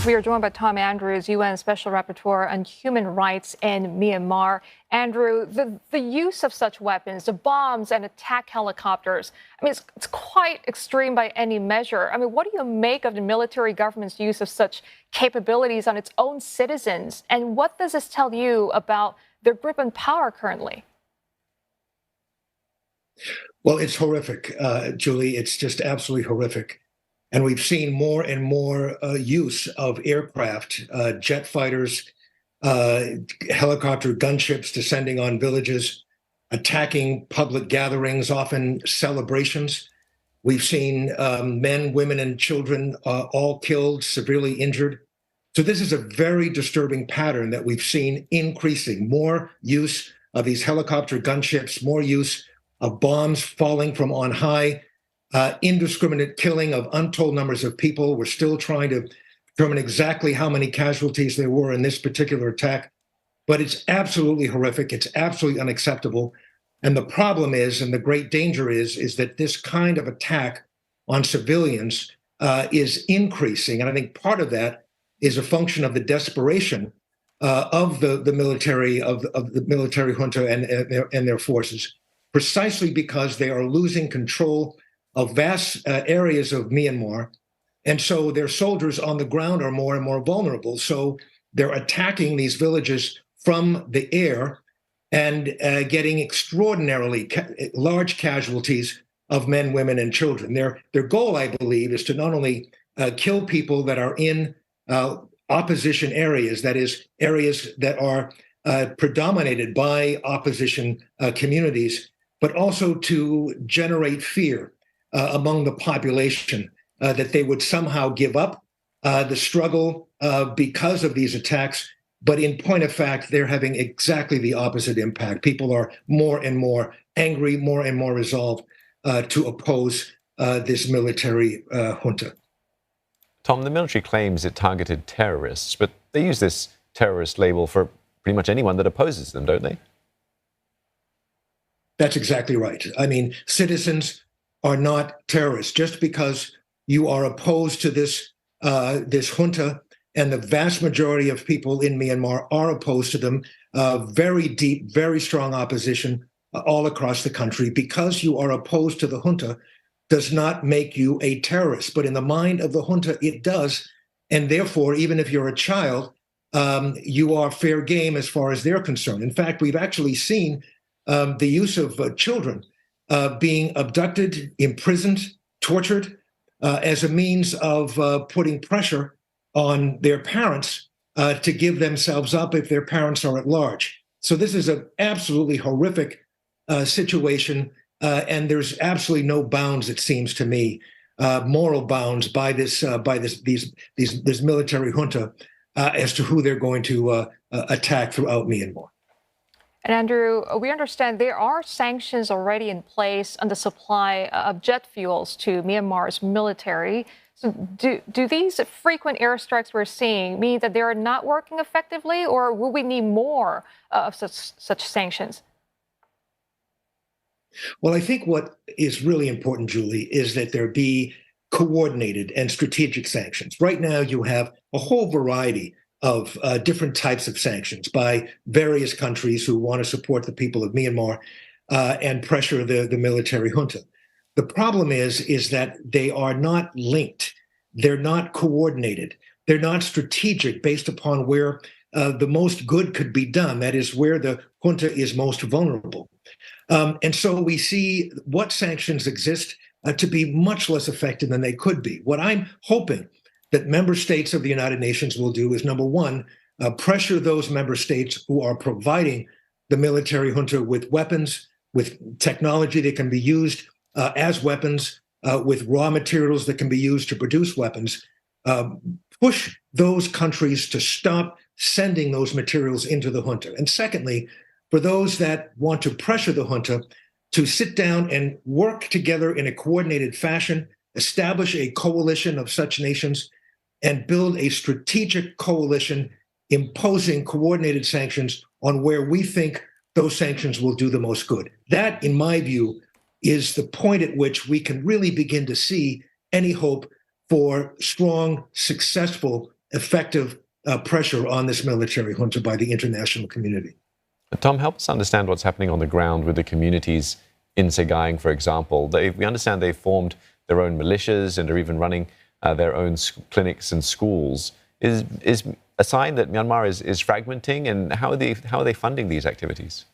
We are joined by Tom Andrews, UN Special Rapporteur on Human Rights in Myanmar. Andrew, the use of such weapons, the bombs and attack helicopters, it's quite extreme by any measure. What do you make of the military government's use of such capabilities on its own citizens? And what does this tell you about their grip on power currently? Well, it's horrific, Julie. It's just absolutely horrific. And we've seen more and more use of aircraft, jet fighters, helicopter gunships descending on villages, attacking public gatherings, often celebrations. We've seen men, women, and children all killed, severely injured. So this is a very disturbing pattern that we've seen increasing. More use of these helicopter gunships, more use of bombs falling from on high, indiscriminate killing of untold numbers of people. We're still trying to determine exactly how many casualties there were in this particular attack, but it's absolutely horrific. It's absolutely unacceptable. And the problem is, and the great danger is that this kind of attack on civilians is increasing. And I think part of that is a function of the desperation of the military, of the military junta and their forces, precisely because they are losing control of vast areas of Myanmar. And so their soldiers on the ground are more and more vulnerable. So they're attacking these villages from the air and getting extraordinarily large casualties of men, women, and children. Their goal, I believe, is to not only kill people that are in opposition areas, that is, areas that are predominated by opposition communities, but also to generate fear among the population, that they would somehow give up the struggle because of these attacks. But in point of fact, they're having exactly the opposite impact. People are more and more angry, more and more resolved to oppose this military junta. Tom, the military claims it targeted terrorists, but they use this terrorist label for pretty much anyone that opposes them, don't they? That's exactly right. Citizens are not terrorists. Just because you are opposed to this junta, and the vast majority of people in Myanmar are opposed to them, very deep, very strong opposition all across the country. Because you are opposed to the junta does not make you a terrorist. But in the mind of the junta, it does. And therefore, even if you're a child, you are fair game as far as they're concerned. In fact, we've actually seen the use of children being abducted, imprisoned, tortured as a means of putting pressure on their parents to give themselves up if their parents are at large. So this is an absolutely horrific situation, and there's absolutely no bounds, it seems to me, moral bounds by this military junta as to who they're going to attack throughout Myanmar. And Andrew, we understand there are sanctions already in place on the supply of jet fuels to Myanmar's military. So do these frequent airstrikes we're seeing mean that they are not working effectively, or will we need more of such sanctions? Well, I think what is really important, Julie, is that there be coordinated and strategic sanctions. Right now, you have a whole variety of different types of sanctions by various countries who want to support the people of Myanmar and pressure the military junta. The problem is that they are not linked. They're not coordinated. They're not strategic based upon where the most good could be done. That is where the junta is most vulnerable. And so we see what sanctions exist to be much less effective than they could be. What I'm hoping that member states of the United Nations will do is, number one, pressure those member states who are providing the military junta with weapons, with technology that can be used as weapons, with raw materials that can be used to produce weapons, push those countries to stop sending those materials into the junta. And secondly, for those that want to pressure the junta to sit down and work together in a coordinated fashion, establish a coalition of such nations, and build a strategic coalition imposing coordinated sanctions on where we think those sanctions will do the most good. That, in my view, is the point at which we can really begin to see any hope for strong, successful effective pressure on this military junta by the international community. Tom, help us understand what's happening on the ground with the communities in Sagaing, for example. We understand they've formed their own militias and are even running their own clinics and schools. Is a sign that Myanmar is fragmenting, and how are they funding these activities?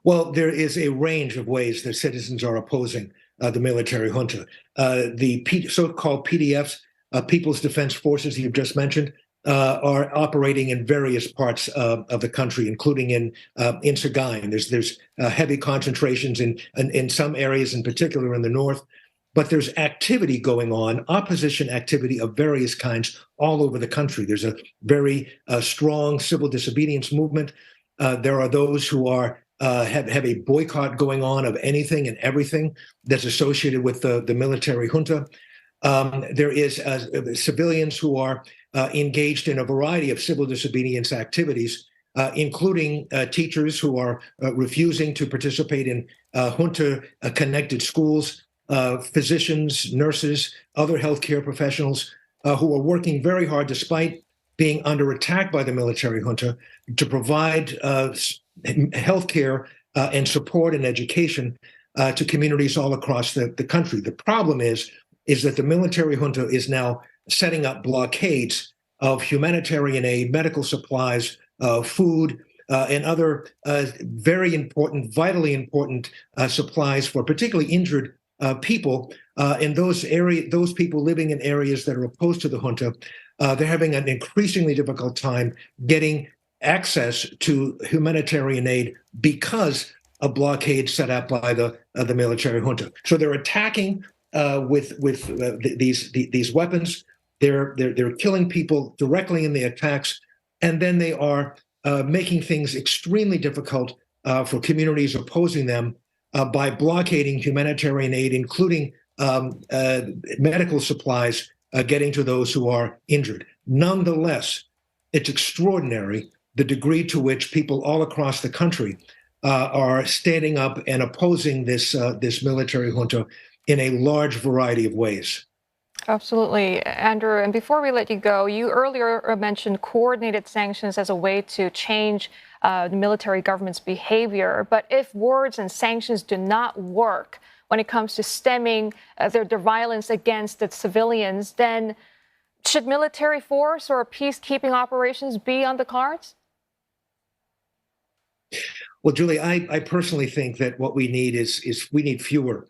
Well, there is a range of ways that citizens are opposing the military junta. The so-called PDFs, People's Defense Forces, you've just mentioned, are operating in various parts of the country, including in Sagaing. There's heavy concentrations in some areas, in particular in the north. But there's activity going on, opposition activity of various kinds all over the country. There's a very strong civil disobedience movement. There are those who are have a boycott going on of anything and everything that's associated with the military junta. There is civilians who are engaged in a variety of civil disobedience activities, including teachers who are refusing to participate in junta-connected schools, physicians, nurses, other healthcare professionals who are working very hard, despite being under attack by the military junta, to provide healthcare and support and education to communities all across the country. The problem is that the military junta is now setting up blockades of humanitarian aid, medical supplies, food, and other very important, vitally important supplies for particularly injured people in those people living in areas that are opposed to the junta. They're having an increasingly difficult time getting access to humanitarian aid because of blockades set up by the military junta. So they're attacking with these weapons. They're killing people directly in the attacks, and then they are making things extremely difficult for communities opposing them by blockading humanitarian aid, including medical supplies getting to those who are injured. Nonetheless, it's extraordinary the degree to which people all across the country are standing up and opposing this military junta in a large variety of ways. Absolutely. Andrew, and before we let you go, you earlier mentioned coordinated sanctions as a way to change the military government's behavior. But if words and sanctions do not work when it comes to stemming their violence against the civilians, then should military force or peacekeeping operations be on the cards? Well, Julie, I personally think that what we need is we need fewer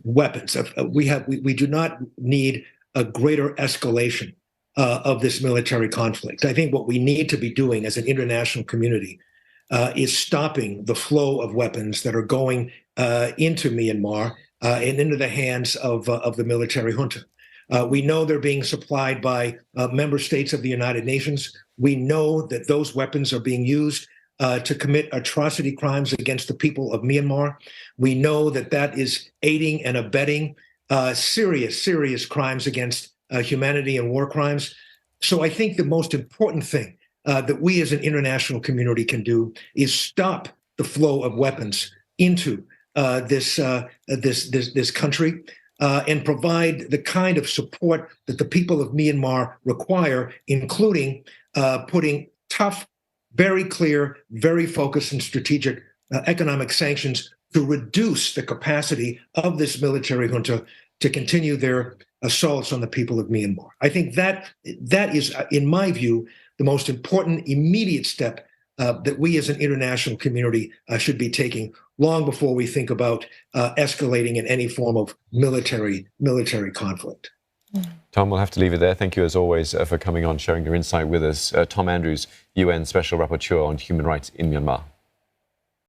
weapons. We do not need a greater escalation of this military conflict. I think what we need to be doing as an international community is stopping the flow of weapons that are going into Myanmar and into the hands of the military junta. We know they're being supplied by member states of the United Nations. We know that those weapons are being used to commit atrocity crimes against the people of Myanmar. We know that that is aiding and abetting serious crimes against humanity and war crimes. So I think the most important thing that we as an international community can do is stop the flow of weapons into this country and provide the kind of support that the people of Myanmar require, including putting tough, very clear, very focused and strategic economic sanctions to reduce the capacity of this military junta to continue their assaults on the people of Myanmar. I think that is, in my view, the most important immediate step that we as an international community should be taking long before we think about escalating in any form of military conflict. Tom, we'll have to leave it there. Thank you, as always, for coming on, sharing your insight with us. Tom Andrews, UN Special Rapporteur on Human Rights in Myanmar.